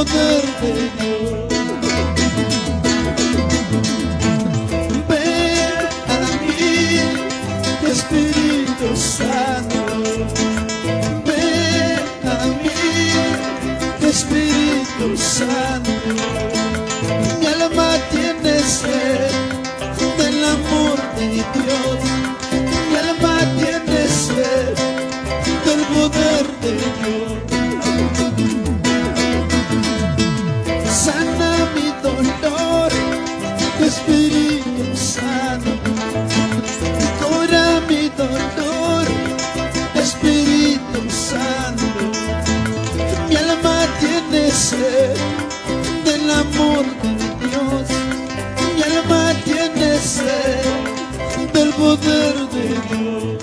poder de Dios. Ven a mí, Espíritu Santo. Ven a mí, Espíritu Santo. Mi alma tiene sed del amor de Dios. Mi alma tiene sed del poder de Dios. Sana mi dolor, Espíritu Santo. Cura mi dolor, Espíritu Santo. Mi alma tiene sed del amor de Dios. Mi alma tiene sed del poder de Dios.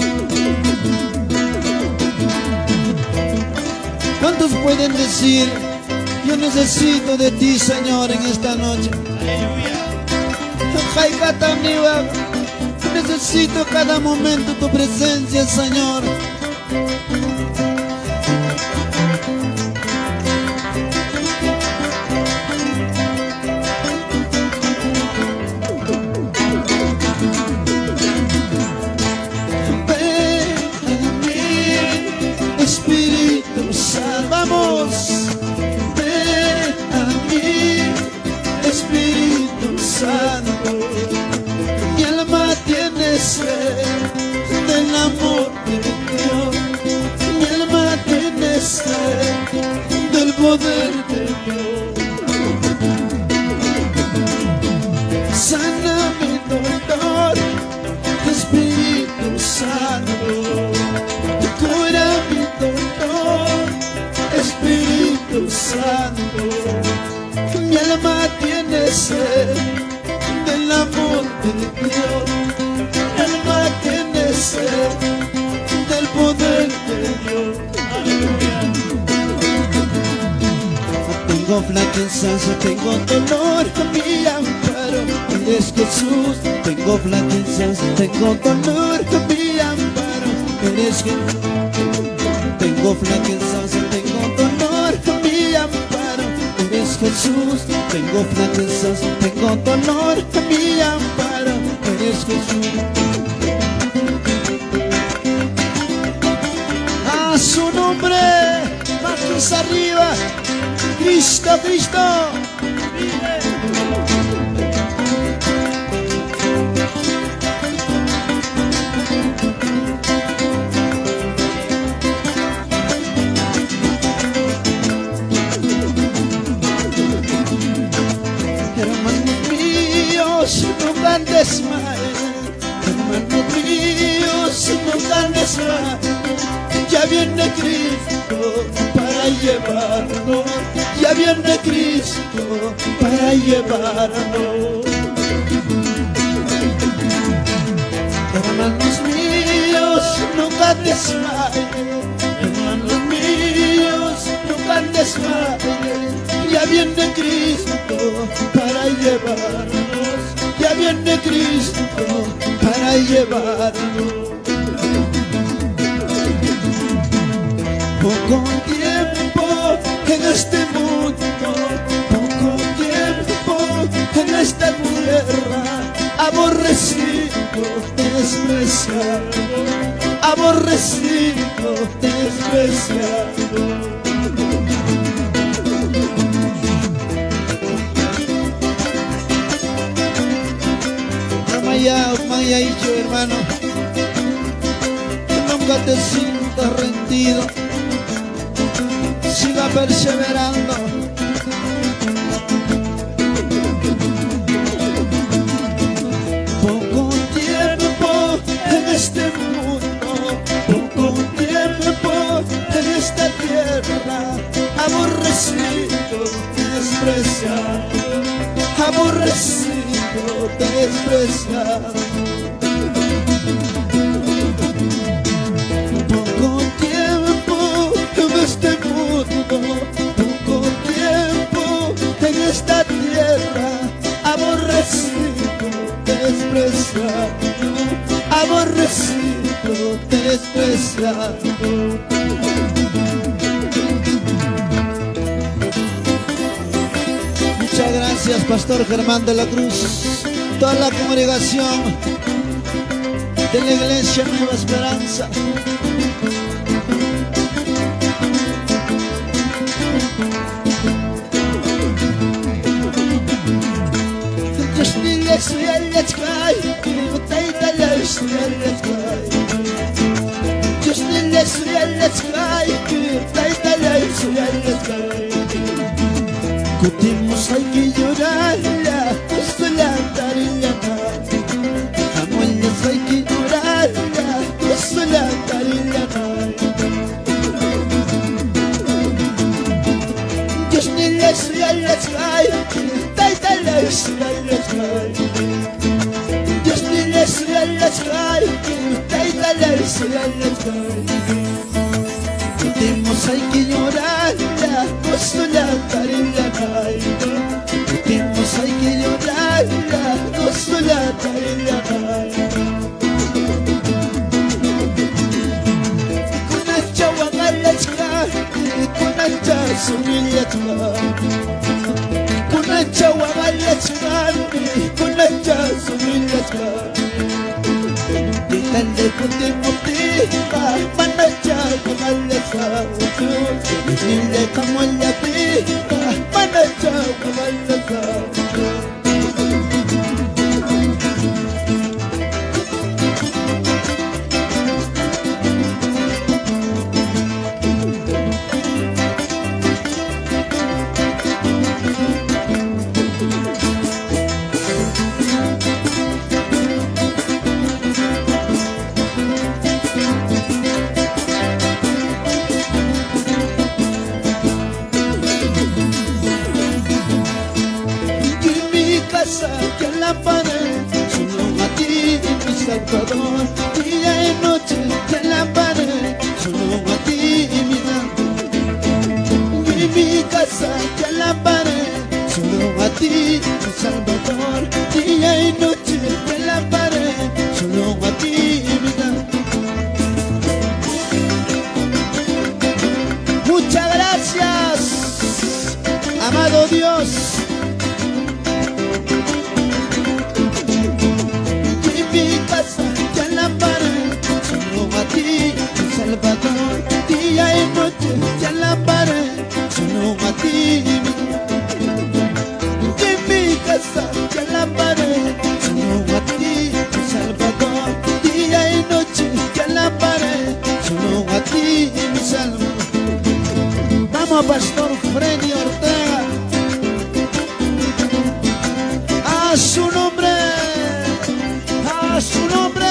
¿Cuántos pueden decir: yo necesito de ti, Señor, en esta noche? Aleluya. Necesito cada momento tu presencia, Señor. Espíritu Santo, vamos. Ven a mí, Espíritu Santo. Mi alma tiene sed del amor de Dios. Mi alma tiene sed del poder de Dios. Sana mi dolor, Espíritu Santo. Cura mi dolor, Espíritu Santo. Mi alma tiene sed del amor de Dios. Mi alma tiene sed del poder de Dios. Aleluya. Tengo flaquezas, tengo dolor, mi amparo eres Jesús. Tengo flaquezas, tengo dolor, mi amparo eres Jesús. Tengo flaquezas, tengo dolor, mi amparo eres Jesús. Tengo flaquezas, tengo dolor, mi amparo eres Jesús. A su nombre, manos arriba, Cristo, Cristo, vive. Nunca desmayes, hermanos míos, nunca desmayes. Ya viene Cristo para llevarnos, ya viene Cristo para llevarnos. Hermanos míos, nunca desmayes, hermanos míos, nunca desmayes. Ya viene Cristo para llevarnos, ya viene Cristo para llevarnos. Poco tiempo en este mundo, poco tiempo en esta tierra, aborrecido, despreciado, aborrecido, despreciado. Maya y yo, hermano, nunca te sientas rendido, siga perseverando. Poco tiempo en este mundo, poco tiempo en esta tierra, aborrecido, despreciado, aborrecido, despreciado. Poco tiempo en este mundo, poco tiempo en esta tierra, aborrecido, despreciado, aborrecido, despreciado. Pastor Germán de la Cruz, toda la congregación de la Iglesia Nueva Esperanza. Kutimos hay que llorarla, justo la tarilla. Jamuelas hay que llorarla, justo la tarilla. Dios ni les cae, taita les cae. Dios ni les cae, taita les cae. Kutimos hay que llorarla, justo la tarilla. Kutimos hay que llorarla, justo la tarilla. Kunacha wagalachka, kunacha sumilachka. Kunacha wagalachka, kunacha sumilachka. Ditande kutimutika, manacha wagalachka. Nile kamullatika, manacha wagalachka. Que la pared, solo a ti, mi Salvador. Día y noche que la pared, solo a ti, mi Salvador. Y mi casa que la pared, solo a ti, mi Salvador. Día y noche que la pared, solo a ti, mi Salvador. Muchas gracias, amado Dios. Salvador, día y noche ya la pared, solo a ti. En mi casa ya la pared, solo a ti, Salvador, día y noche ya la pared, solo a ti, mi Salvador. Vamos, Pastor Freddy Ortega, a su nombre, a su nombre.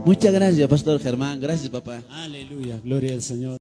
Muchas gracias, Pastor Germán. Gracias, papá. Aleluya, gloria al Señor.